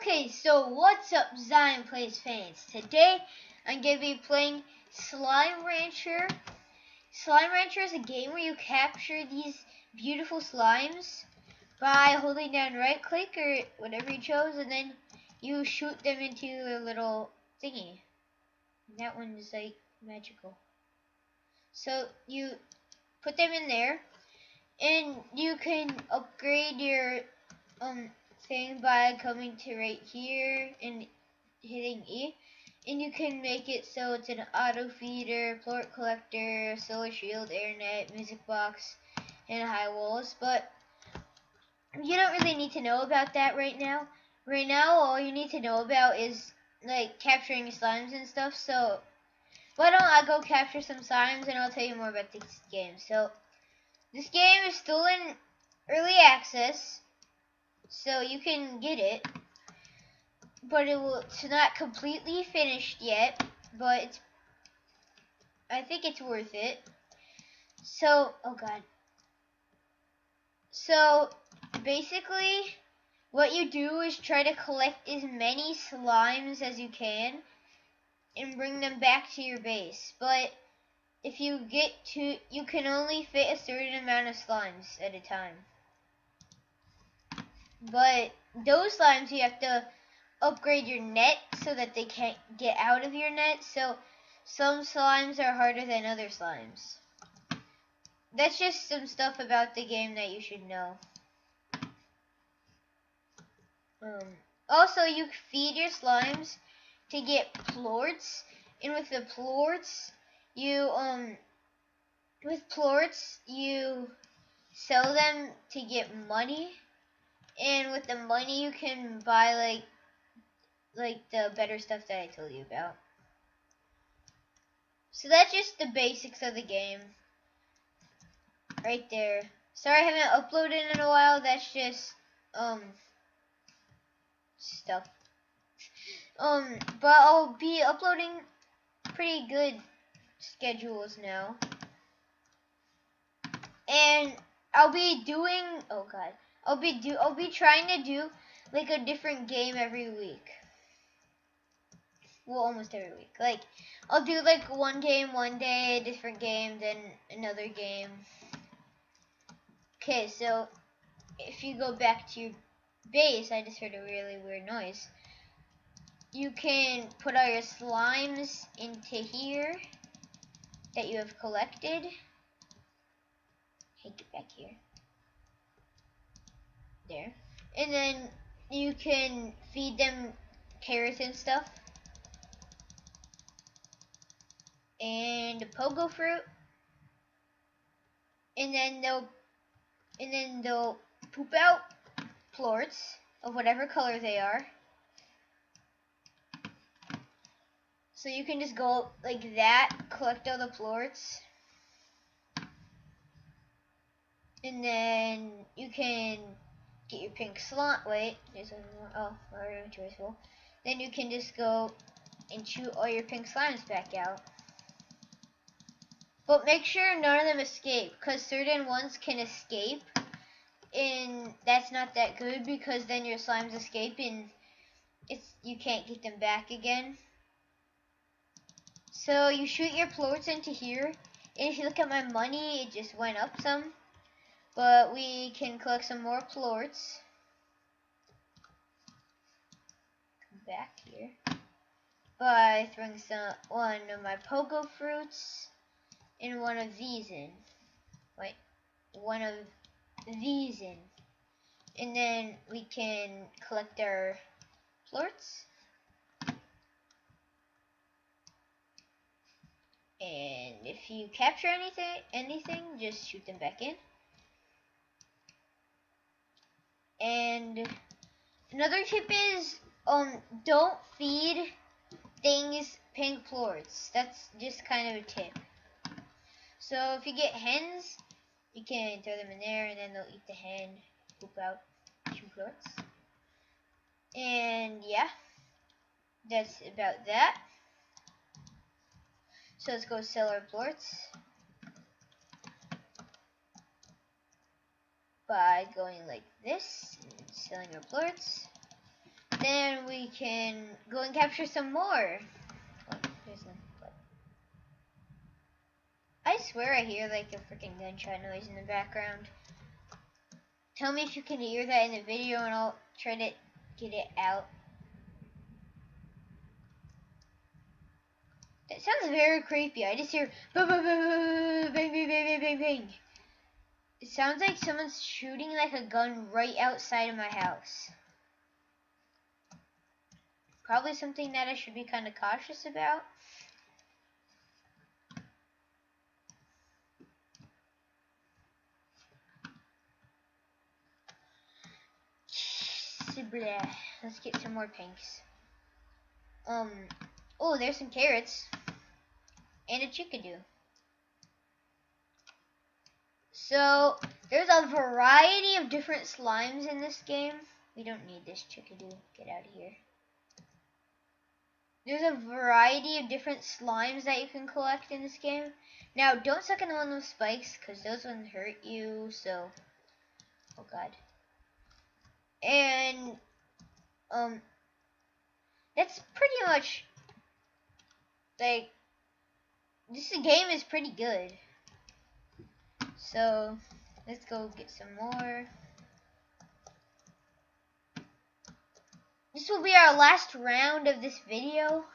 Okay, so what's up, Zion Plays fans? Today, I'm going to be playing Slime Rancher. Slime Rancher is a game where you capture these beautiful slimes by holding down right click or whatever you chose, and then you shoot them into a little thingy. And that one is like magical. So you put them in there, and you can upgrade your thing by coming to right here and hitting E, and you can make it so it's an auto feeder, plort collector, solar shield, air net, music box, and high walls. But you don't really need to know about that right now. Right now, all you need to know about is like capturing slimes and stuff. So why don't I go capture some slimes and I'll tell you more about this game. So this game is still in early access, so you can get it, but it's not completely finished yet, but I think it's worth it. So, oh god. So, basically, what you do is try to collect as many slimes as you can and bring them back to your base. But if you you can only fit a certain amount of slimes at a time. But those slimes you have to upgrade your net so that they can't get out of your net. So some slimes are harder than other slimes. That's just some stuff about the game that you should know. Also, you feed your slimes to get plorts, and with the plorts, you sell them to get money, and with the money you can buy like the better stuff that I told you about. So that's just the basics of the game right there. Sorry I haven't uploaded in a while. That's just stuff. But I'll be uploading pretty good schedules now. And I'll be doing I'll be trying to do like a different game every week. Well, almost every week. Like, I'll do like one game one day, a different game, then another game. Okay, so if you go back to your base, I just heard a really weird noise. You can put all your slimes into here that you have collected. Hey, get back here. There. And then you can feed them carrots and stuff. And a pogo fruit. And then they'll poop out plorts of whatever color they are. So you can just go like that, collect all the plorts. And then you can get your pink slot. Wait, there's one more. Oh, already choiceful. Then you can just go and shoot all your pink slimes back out. But make sure none of them escape, because certain ones can escape, and that's not that good, because then your slimes escape and you can't get them back again. So you shoot your plorts into here, and if you look at my money, it just went up some. But we can collect some more plorts. Come back here by throwing one of my pogo fruits and one of these in. Wait, one of these in. And then we can collect our plorts. And if you capture anything, just shoot them back in. And another tip is don't feed things pink plorts. That's just kind of a tip. So if you get hens, you can throw them in there, and then they'll eat the hen, poop out 2 plorts. And yeah, that's about that. So let's go sell our plorts by going like this and selling our plorts. then we can go and capture some more. Oh, there's none. I swear I hear like a freaking gunshot noise in the background. Tell me if you can hear that in the video and I'll try to get it out. That sounds very creepy. I just hear bang, bang, bang, bang, bang, bang, bang, bang. It sounds like someone's shooting like a gun right outside of my house. Probably something that I should be kind of cautious about. Let's get some more pinks. Oh, there's some carrots. And a chickadee. So, there's a variety of different slimes in this game. We don't need this chickadee. Get out of here. There's a variety of different slimes that you can collect in this game. Now, don't suck on the one with spikes, because those ones hurt you, so... Oh, God. And, that's pretty much, like, this game is pretty good. So, let's go get some more. This will be our last round of this video,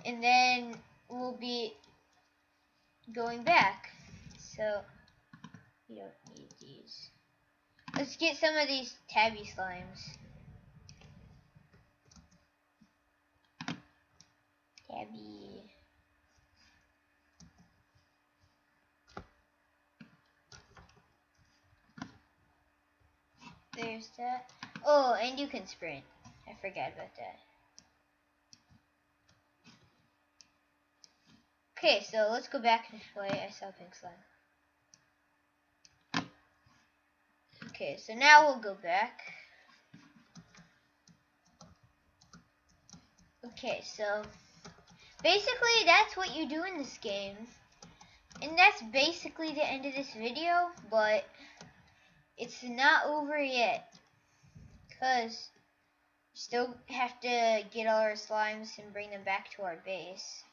and then we'll be going back. So, we don't need these. Let's get some of these tabby slimes. Tabby. There's that. Oh, and you can sprint. I forgot about that. Okay, so let's go back this way. I saw pink slime. Okay, so now we'll go back. Okay, so basically that's what you do in this game. And that's basically the end of this video, but it's not over yet. Because we still have to get all our slimes and bring them back to our base.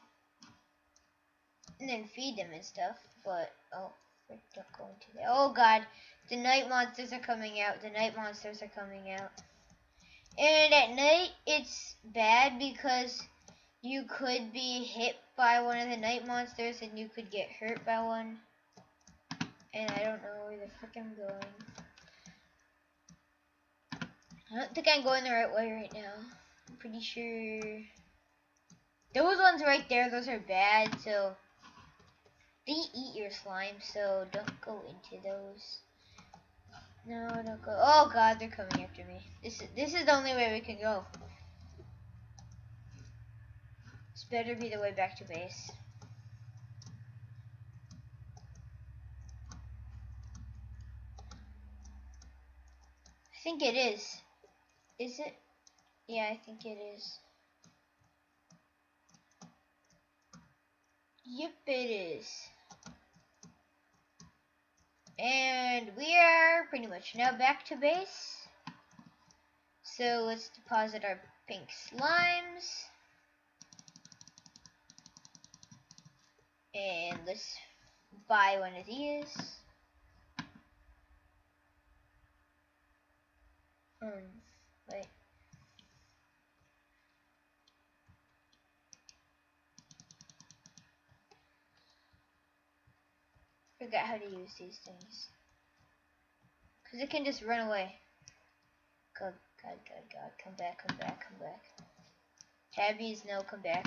And then feed them and stuff. But, oh, we're not going to that. Oh god, the night monsters are coming out. The night monsters are coming out. And at night, it's bad because you could be hit by one of the night monsters and you could get hurt by one. And I don't know where the frick I'm going. I don't think I'm going the right way right now. I'm pretty sure. Those ones right there, those are bad, so they eat your slime, so don't go into those. No, don't go. Oh god, they're coming after me. This is the only way we can go. This better be the way back to base. I think it is. Is it? Yeah, I think it is. Yep, it is. And we are pretty much now back to base. So let's deposit our pink slimes. And let's buy one of these. Wait. Forgot how to use these things. Because it can just run away. God, God, God, God. Come back, come back, come back. Tabbies, no, come back.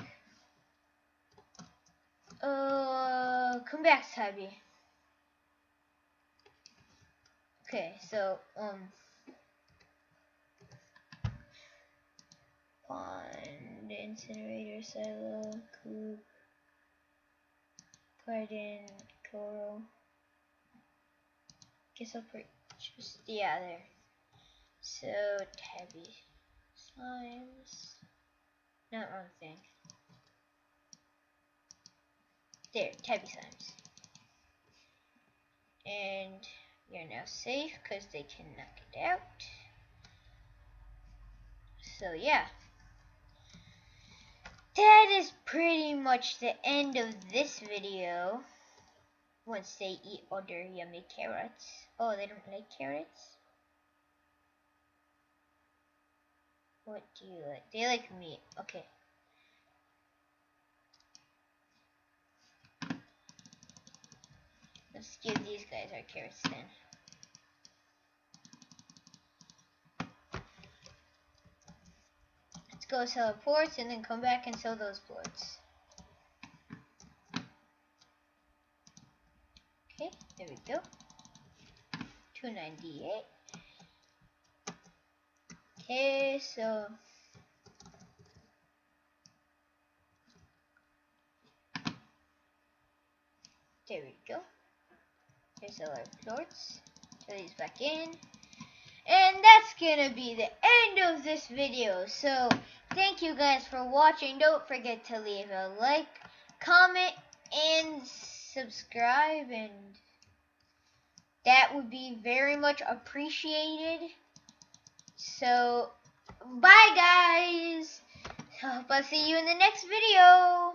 Come back, Tabby. Okay, so, pond, incinerator, silo, coop, garden, coral. Guess I'll purchase, yeah, there. So, tabby slimes. Not wrong thing. There, tabby slimes. And you're now safe because they can knock it out. So yeah, that is pretty much the end of this video. Once they eat other yummy carrots. Oh, they don't like carrots? What do you like? They like meat. Okay. Let's give these guys our carrots then. Let's go sell our ports and then come back and sell those ports. Okay, there we go. 298. Okay, so there we go. Here's all our ports. Throw these back in. And that's gonna be the end of this video. So thank you guys for watching. Don't forget to leave a like, comment, and subscribe, and that would be very much appreciated. So bye guys. Hope I'll see you in the next video.